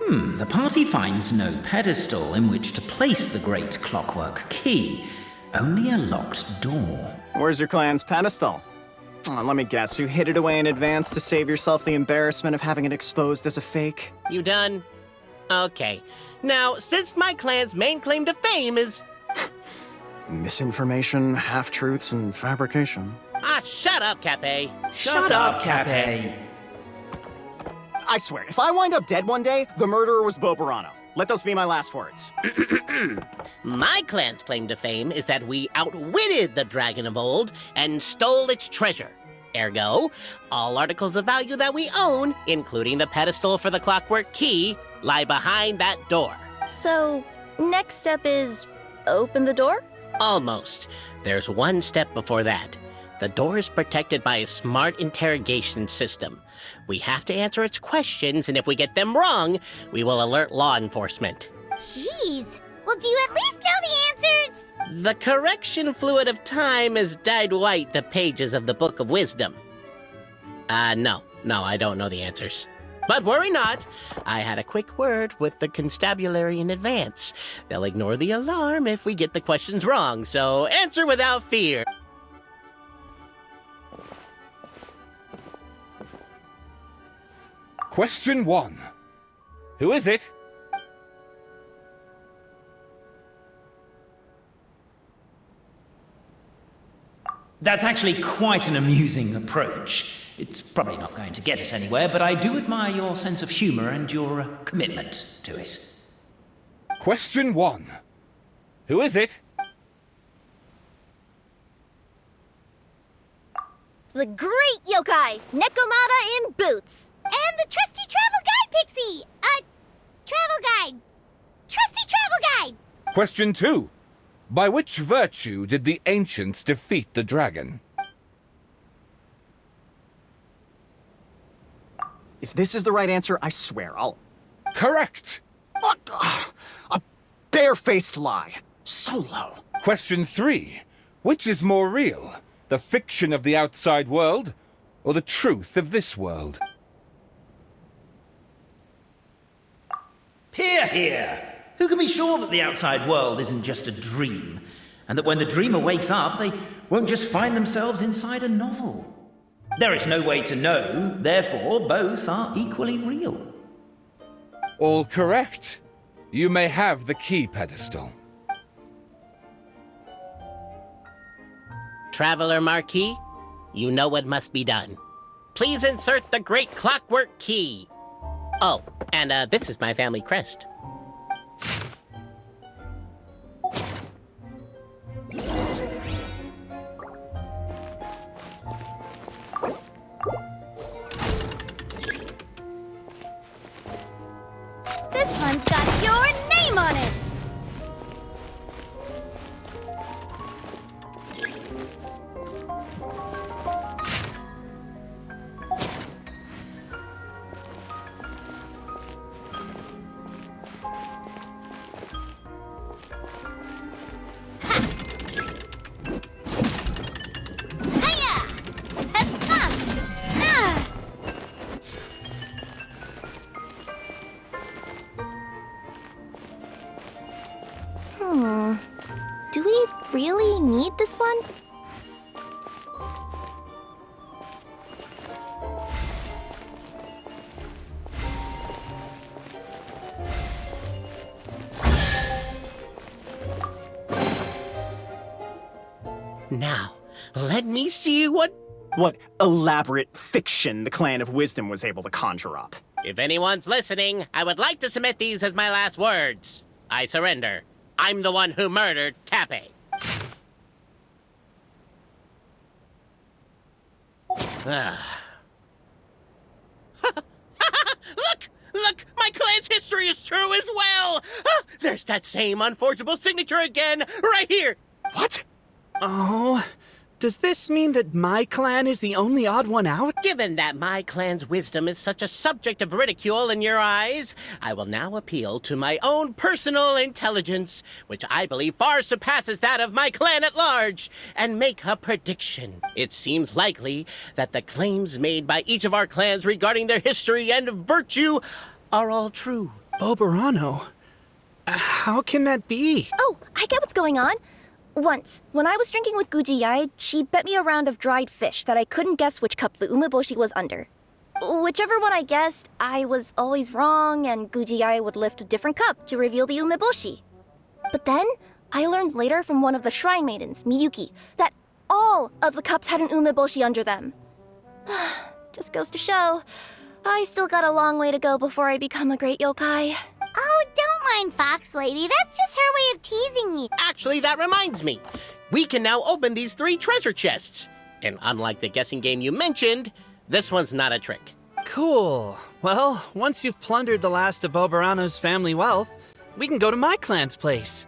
The party finds no pedestal in which to place the great clockwork key, only a locked door. Where's your clan's pedestal? Oh, let me guess, you hid it away in advance to save yourself the embarrassment of having it exposed as a fake? You done? Okay. Now, since my clan's main claim to fame is... Misinformation, half-truths, and fabrication. Ah, shut up, Cape. Shut up, Cape. I swear, if I wind up dead one day, the murderer was Bobarano. Let those be my last words. My clan's claim to fame is that we outwitted the dragon of old and stole its treasure. Ergo, all articles of value that we own, including the pedestal for the clockwork key, lie behind that door. So, next step is open the door? Almost. There's one step before that. The door is protected by a smart interrogation system. We have to answer its questions, and if we get them wrong, we will alert law enforcement. Jeez. Well, do you at least know the answers? The correction fluid of time has dyed white the pages of the Book of Wisdom. No, I don't know the answers. But worry not. I had a quick word with the constabulary in advance. They'll ignore the alarm if we get the questions wrong, so answer without fear. Question 1. Who is it? That's actually quite an amusing approach. It's probably not going to get us anywhere, but I do admire your sense of humor and your commitment to it. Question 1. Who is it? The great yokai, Nekomata in boots. And the trusty travel guide, Pixie! Travel guide. Trusty travel guide! Question 2. By which virtue did the ancients defeat the dragon? If this is the right answer, I swear I'll... Correct! What? A barefaced lie. So low. Question 3. Which is more real? The fiction of the outside world, or the truth of this world? Hear, hear! Who can be sure that the outside world isn't just a dream, and that when the dreamer wakes up, they won't just find themselves inside a novel? There is no way to know, therefore both are equally real. All correct. You may have the key pedestal. Traveler Marquis, you know what must be done. Please insert the great clockwork key. Oh, and this is my family crest. This one's got your name on it. Do we really need this one? Now, let me see what elaborate fiction the Clan of Wisdom was able to conjure up. If anyone's listening, I would like to submit these as my last words. I surrender. I'm the one who murdered Cape. Look! My clan's history is true as well! There's that same unforgeable signature again, right here! What? Oh, does this mean that my clan is the only odd one out? Given that my clan's wisdom is such a subject of ridicule in your eyes, I will now appeal to my own personal intelligence, which I believe far surpasses that of my clan at large, and make a prediction. It seems likely that the claims made by each of our clans regarding their history and virtue are all true. Boberano? How can that be? Oh, I get what's going on. Once, when I was drinking with Gujiyai, she bet me a round of dried fish that I couldn't guess which cup the umeboshi was under. Whichever one I guessed, I was always wrong, and Gujiyai would lift a different cup to reveal the umeboshi. But then, I learned later from one of the shrine maidens, Miyuki, that all of the cups had an umeboshi under them. Just goes to show, I still got a long way to go before I become a great yokai. Oh, don't mind Fox Lady. That's just her way of teasing me. Actually, that reminds me. We can now open these 3 treasure chests. And unlike the guessing game you mentioned, this one's not a trick. Cool. Well, once you've plundered the last of Boberano's family wealth, we can go to my clan's place.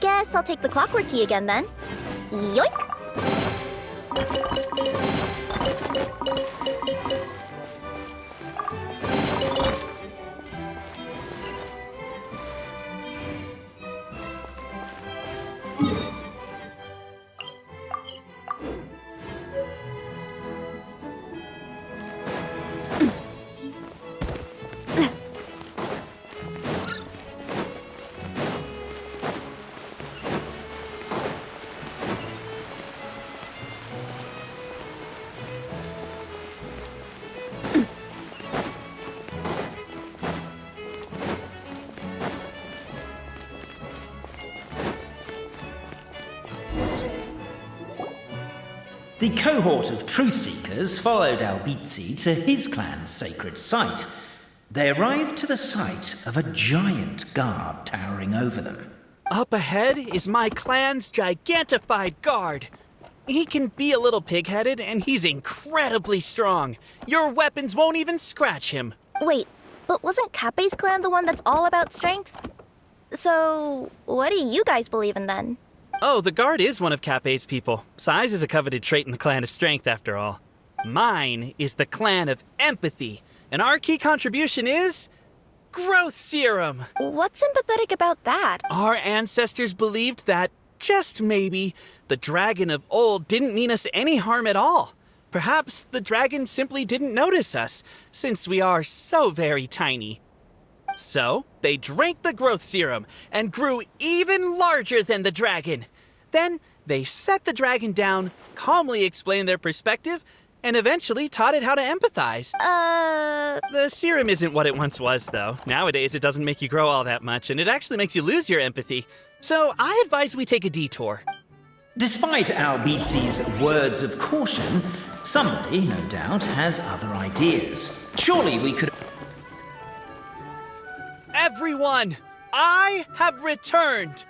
Guess I'll take the clockwork key again then. Yoink! The cohort of truth seekers followed Albizzi to his clan's sacred site. They arrived to the site of a giant guard towering over them. Up ahead is my clan's gigantified guard. He can be a little pig-headed, and he's incredibly strong. Your weapons won't even scratch him. Wait, but wasn't Kappei's clan the one that's all about strength? So, what do you guys believe in then? Oh, the guard is one of Kappei's people. Size is a coveted trait in the clan of strength, after all. Mine is the clan of empathy, and our key contribution is growth serum. What's sympathetic about that? Our ancestors believed that, just maybe, the dragon of old didn't mean us any harm at all. Perhaps the dragon simply didn't notice us, since we are so very tiny. So, they drank the growth serum and grew even larger than the dragon. Then, they set the dragon down, calmly explained their perspective, and eventually taught it how to empathize. The serum isn't what it once was, though. Nowadays, it doesn't make you grow all that much, and it actually makes you lose your empathy. So, I advise we take a detour. Despite Albizzi's words of caution, somebody, no doubt, has other ideas. Surely we could... Everyone, I have returned.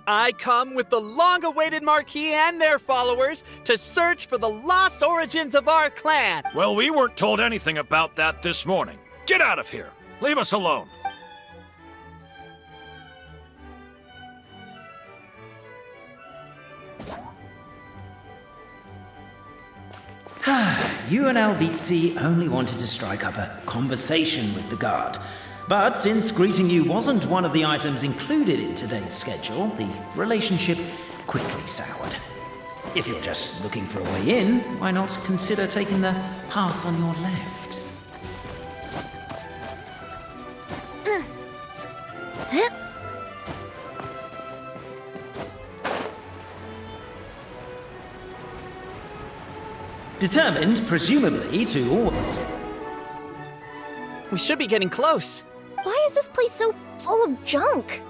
I come with the long-awaited Marquis and their followers to search for the lost origins of our clan. Well, we weren't told anything about that this morning. Get out of here. Leave us alone. You and Albizzi only wanted to strike up a conversation with the guard. But since greeting you wasn't one of the items included in today's schedule, the relationship quickly soured. If you're just looking for a way in, why not consider taking the path on your left? Determined, presumably, to... We should be getting close. Why is this place so full of junk?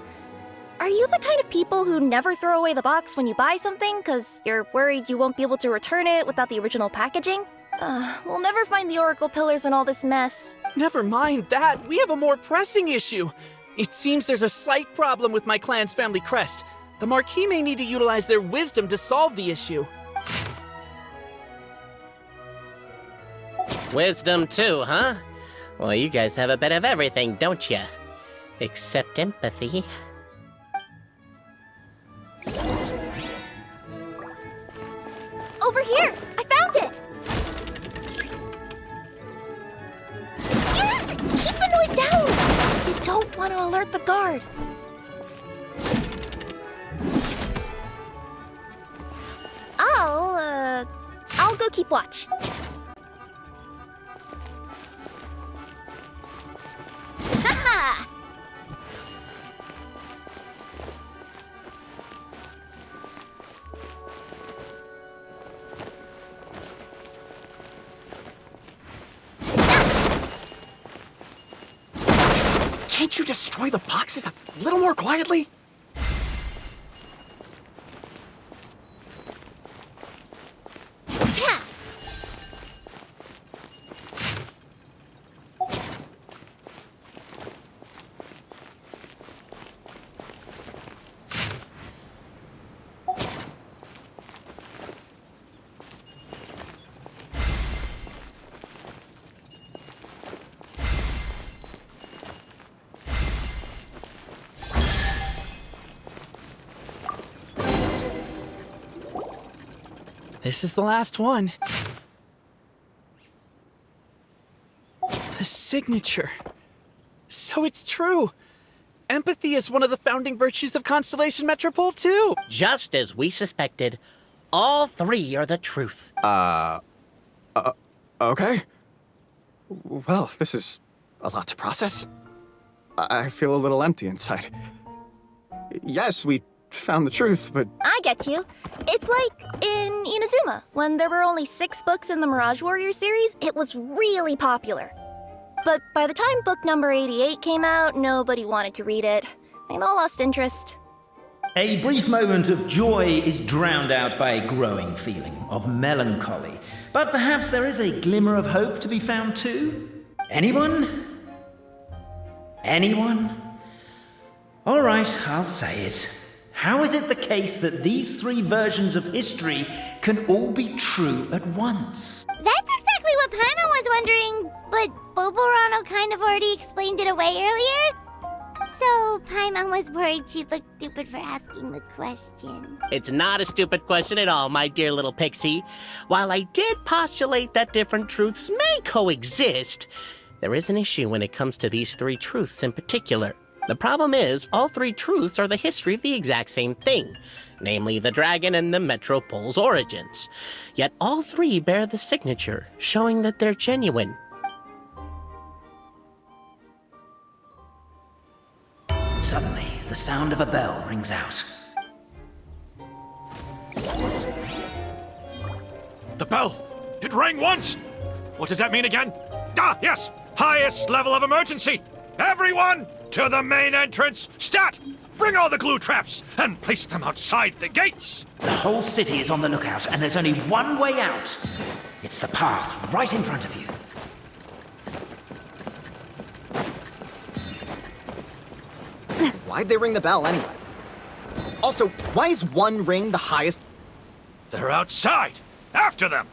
Are you the kind of people who never throw away the box when you buy something because you're worried you won't be able to return it without the original packaging? We'll never find the Oracle Pillars in all this mess. Never mind that. We have a more pressing issue. It seems there's a slight problem with my clan's family crest. The Marquis may need to utilize their wisdom to solve the issue. Wisdom too, huh? Well, you guys have a bit of everything, don't you? Except empathy. Over here! I found it! Yes! Keep the noise down! You don't want to alert the guard. I'll go keep watch. Can't you destroy the boxes a little more quietly? Cha! This is the last one. The signature. So it's true. Empathy is one of the founding virtues of Constellation Metropole, too. Just as we suspected, all three are the truth. Okay. Well, this is a lot to process. I feel a little empty inside. Yes, we found the truth, but I get you. It's like in Inazuma, when there were only 6 books in the Mirage Warrior series, it was really popular. But by the time book number 88 came out, nobody wanted to read it. They'd all lost interest. A brief moment of joy is drowned out by a growing feeling of melancholy. But perhaps there is a glimmer of hope to be found too? Anyone? Anyone? All right, I'll say it. How is it the case that these 3 versions of history can all be true at once? That's exactly what Paimon was wondering, but Boborano kind of already explained it away earlier. So Paimon was worried she'd look stupid for asking the question. It's not a stupid question at all, my dear little pixie. While I did postulate that different truths may coexist, there is an issue when it comes to these 3 truths in particular. The problem is, all 3 truths are the history of the exact same thing, namely the dragon and the Metropole's origins. Yet all 3 bear the signature, showing that they're genuine. Suddenly, the sound of a bell rings out. The bell! It rang once! What does that mean again? Ah, yes! Highest level of emergency! Everyone, to the main entrance! Stat! Bring all the glue traps and place them outside the gates! The whole city is on the lookout, and there's only one way out. It's the path right in front of you. why'd they ring the bell anyway? Also, why is 1 ring the highest? They're outside! After them!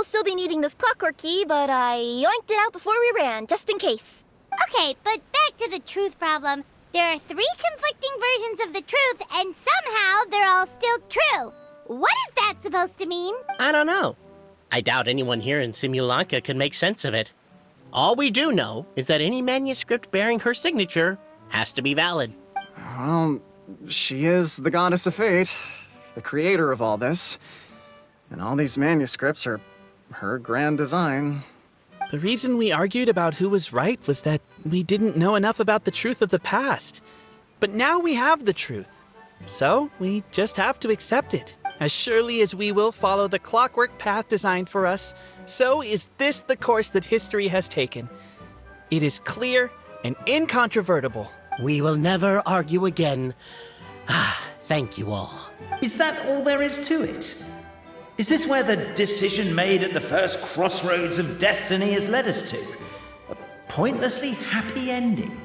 Still be needing this clockwork key, but I yoinked it out before we ran, just in case. Okay, but back to the truth problem. There are 3 conflicting versions of the truth, and somehow they're all still true. What is that supposed to mean? I don't know. I doubt anyone here in Simulanka can make sense of it. All we do know is that any manuscript bearing her signature has to be valid. Well, she is the goddess of fate, the creator of all this. And all these manuscripts are her grand design. The reason we argued about who was right was that we didn't know enough about the truth of the past. But now we have the truth. So we just have to accept it. As surely as we will follow the clockwork path designed for us, so is this the course that history has taken. It is clear and incontrovertible. We will never argue again. Thank you all. Is that all there is to it? Is this where the decision made at the first crossroads of destiny has led us to? A pointlessly happy ending?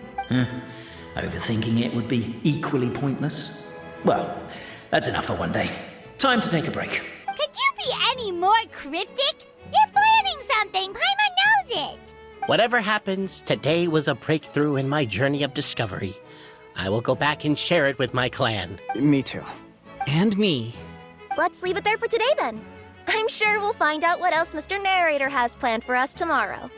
Overthinking it would be equally pointless. Well, that's enough for one day. Time to take a break. Could you be any more cryptic? You're planning something. Paimon knows it. Whatever happens, today was a breakthrough in my journey of discovery. I will go back and share it with my clan. Me too. And me. Let's leave it there for today then. I'm sure we'll find out what else Mr. Narrator has planned for us tomorrow.